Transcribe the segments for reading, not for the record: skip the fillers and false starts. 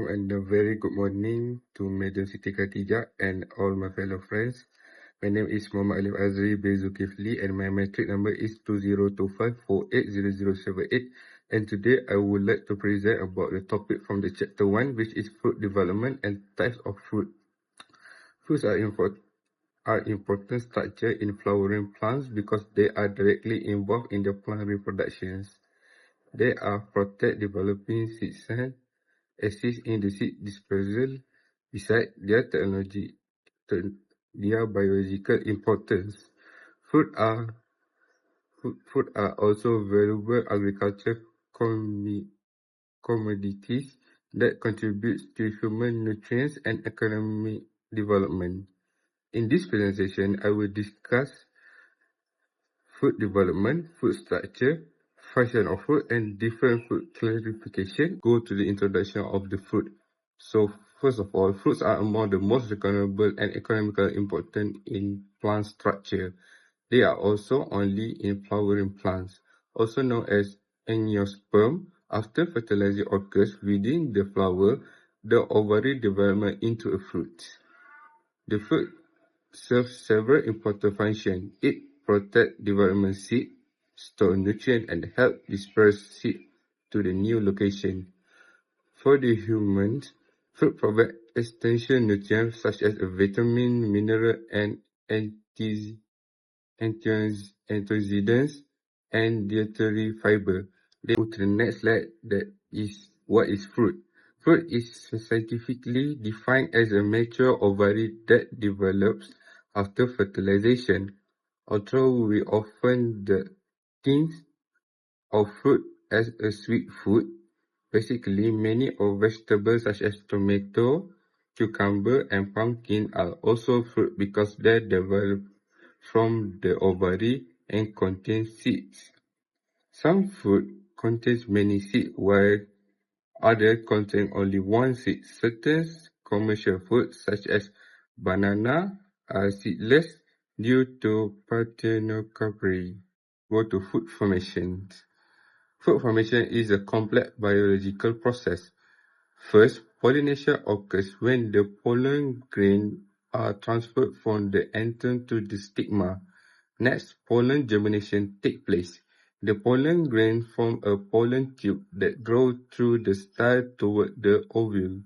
Assalamualaikum and a very good morning to Madam Siti Khatijah and all my fellow friends. My name is Muhammad Alif Azri bin Zulkefli and my metric number is 2025480078. And today I would like to present about the topic from the chapter 1, which is fruit development and types of fruit. Fruits are important structure in flowering plants because they are directly involved in the plant reproductions. They are protect developing seed cells, assist in the seed dispersal. Besides their biological importance, fruit are also valuable agricultural commodities that contribute to human nutrients and economic development. In this presentation, I will discuss fruit development, fruit structure, function of fruit, and different fruit classification. Go to the introduction of the fruit. So first of all, fruits are among the most recognizable and economically important in plant structure. They are also only in flowering plants, also known as angiosperm. After fertilization occurs within the flower, the ovary development into a fruit. The fruit serves several important functions. It protects development seed, store nutrients, and help disperse seed to the new location. For the humans, fruit provide essential nutrients such as vitamin, mineral, and antioxidants and dietary fiber. Let's go to the next slide. That is what is fruit. Fruit is scientifically defined as a mature ovary that develops after fertilization. Although we often think of fruit as a sweet food, basically many of vegetables such as tomato, cucumber, and pumpkin are also fruit because they develop from the ovary and contain seeds. Some fruit contains many seeds while others contain only one seed. Certain commercial fruits such as banana are seedless due to parthenocarpy. Go to fruit formation. Fruit formation is a complex biological process. First, pollination occurs when the pollen grains are transferred from the anther to the stigma. Next, pollen germination takes place. The pollen grains form a pollen tube that grows through the style toward the ovule.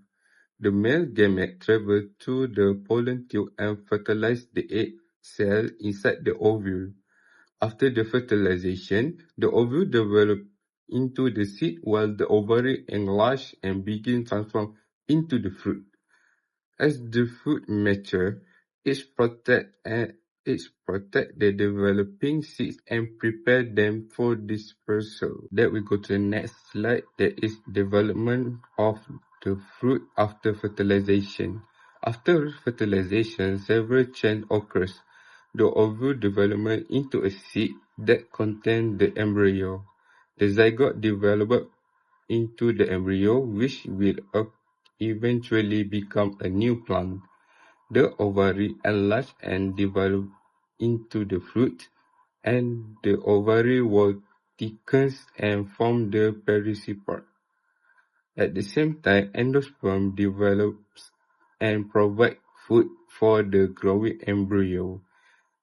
The male gamete travels to the pollen tube and fertilizes the egg cell inside the ovule. After the fertilization, the ovule develops into the seed while the ovary enlarges and begins transform into the fruit. As the fruit matures, it protects the developing seeds and prepare them for dispersal. Then we go to the next slide, that is development of the fruit after fertilization. After fertilization, several changes occurs. The ovule development into a seed that contains the embryo. The zygote develops into the embryo, which will eventually become a new plant. The ovary enlarges and develops into the fruit, and the ovary wall thickens and forms the pericypart. At the same time, endosperm develops and provides food for the growing embryo.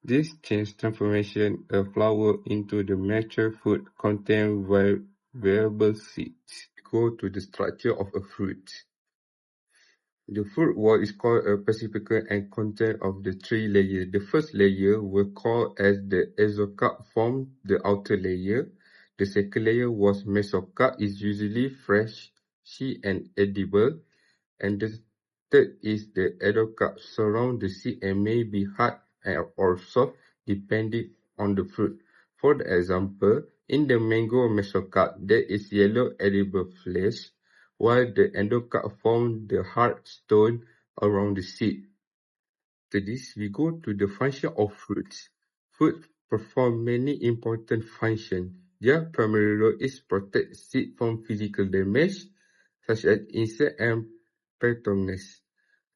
This change transformation a flower into the mature fruit contains viable seeds. Go to the structure of a fruit. The fruit wall is called a pericycle and contains of the three layers. The first layer was called as the exocarp, formed the outer layer. The second layer was mesocarp, is usually fleshy and edible. And the third is the endocarp, surround the seed and may be hard or soft depending on the fruit. For example, in the mango mesocarp, there is yellow edible flesh, while the endocarp forms the hard stone around the seed. After this, we go to the function of fruits. Fruits perform many important functions. Their primary role is protect seed from physical damage, such as insect and pests.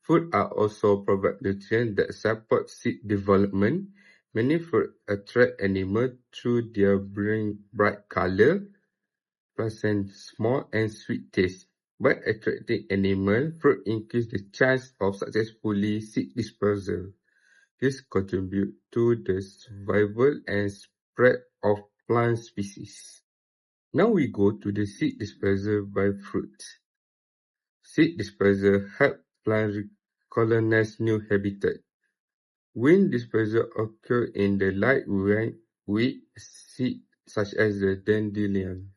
Fruit are also provide nutrients that support seed development. Many fruits attract animals through their bright color, pleasant smell, and sweet taste. By attracting animals, fruit increase the chance of successfully seed dispersal. This contributes to the survival and spread of plant species. Now we go to the seed dispersal by fruits. Seed dispersal help plants colonize new habitat. Wind dispersal occurs in the light with seeds such as the dandelion.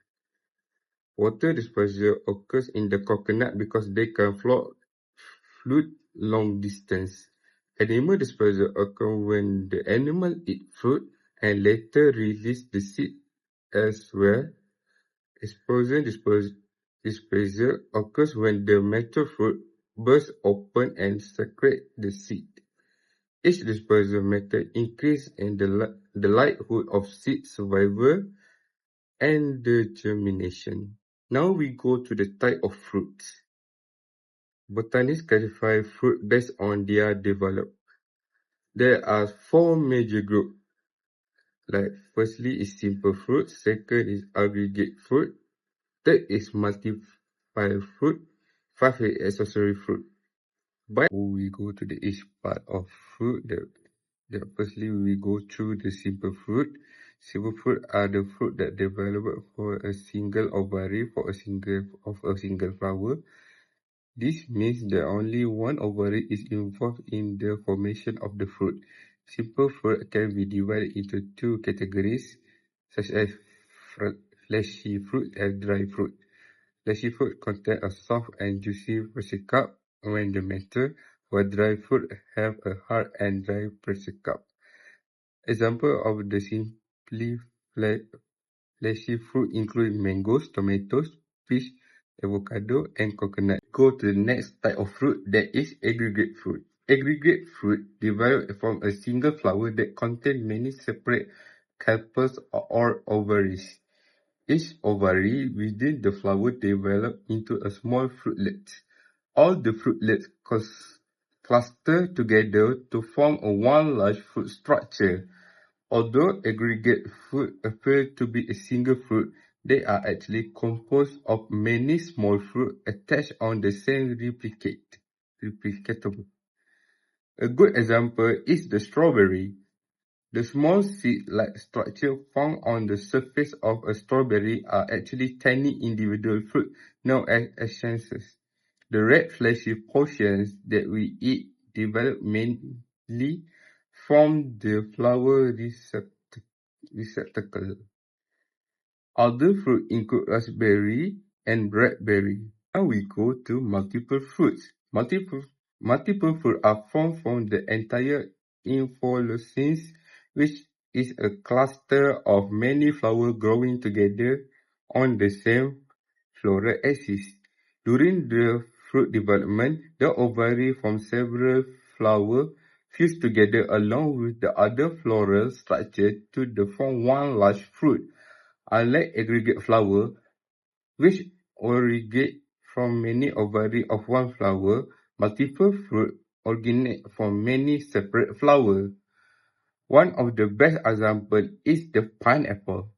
Water dispersal occurs in the coconut because they can float long distance. Animal dispersal occurs when the animal eat fruit and later release the seed elsewhere. Explosion dispersal occurs when the mature fruit bursts open and secrete the seed. Each dispersal method increases in the likelihood of seed survival and the germination. Now we go to the type of fruits. Botanists classify fruit based on their development. There are four major groups. Firstly is simple fruit, second is aggregate fruit, third is multiple fruit, five is accessory fruit. We go to each part of fruit. Firstly, we go through the simple fruit. Simple fruit are the fruit that develop for a single ovary of a single flower. This means that only one ovary is involved in the formation of the fruit. Simple fruit can be divided into two categories, such as fleshy fruit and dry fruit. Fleshy fruit contain a soft and juicy pericarp when they mature, while dry fruit have a hard and dry pericarp. Examples of the simply fleshy fruit include mangoes, tomatoes, peach, avocado, and coconut. Go to the next type of fruit, that is aggregate fruit. Aggregate fruit develop from a single flower that contains many separate carpels or ovaries. Each ovary within the flower develops into a small fruitlet. All the fruitlets cluster together to form one large fruit structure. Although aggregate fruit appear to be a single fruit, they are actually composed of many small fruits attached on the same replicatable. A good example is the strawberry. The small seed-like structure found on the surface of a strawberry are actually tiny individual fruits known as essences. The red fleshy portions that we eat develop mainly from the flower receptacle. Other fruits include raspberry and blackberry. Now we go to multiple fruits. Multiple fruits are formed from the entire inflorescence, which is a cluster of many flowers growing together on the same floral axis. During the fruit development, the ovary from several flowers fuse together along with the other floral structure to form one large fruit. Unlike aggregate flower, which originate from many ovaries of one flower, multiple fruit originate from many separate flowers. One of the best examples is the pineapple.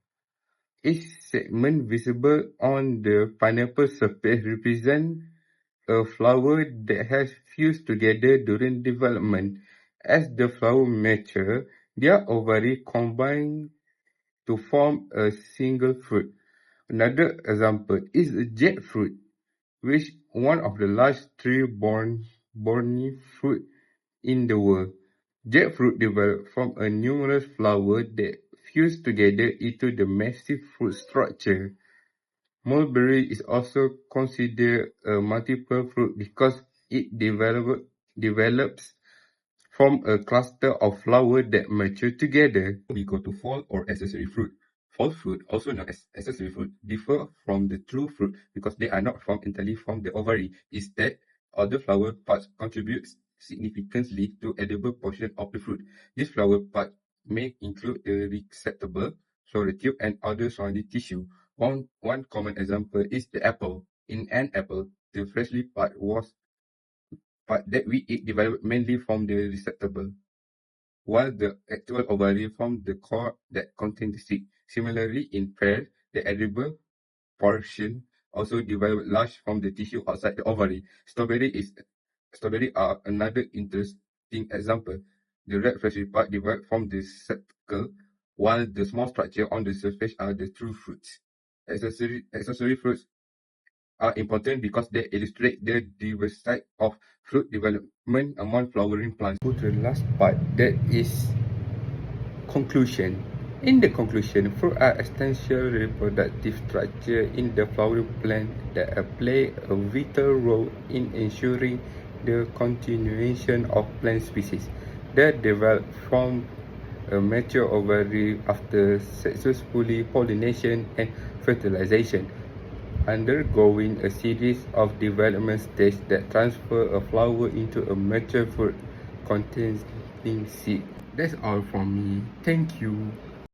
Each segment visible on the pineapple surface represents a flower that has fused together during development. As the flower matures, their ovaries combine to form a single fruit. Another example is the jackfruit, which is one of the largest tree-borne fruit in the world. Jackfruit developed from a numerous flowers that fuse together into the massive fruit structure. Mulberry is also considered a multiple fruit because it develops from a cluster of flowers that mature together. We go to fall or accessory fruit. Fall fruit, also known as accessory fruit, differ from the true fruit because they are not formed entirely from the ovary. Instead, other flower parts contribute significantly to edible portion of the fruit. These flower parts may include the receptacle, floral tube, and other surrounding tissue. One common example is the apple. In an apple, the fleshy part that we eat developed mainly from the receptacle, while the actual ovary from the core that contains the seed. Similarly, in pears, the edible portion also develop large from the tissue outside the ovary. Strawberry are another interesting example. The red fleshy part develop from the sepal, while the small structure on the surface are the true fruits. Accessory fruits are important because they illustrate the diversity of fruit development among flowering plants. Go to the last part, that is conclusion. In the conclusion, fruit are essential reproductive structure in the flowering plant that play a vital role in ensuring the continuation of plant species that develop from a mature ovary after successfully pollination and fertilization, undergoing a series of development stages that transfer a flower into a mature fruit containing seed. That's all from me. Thank you.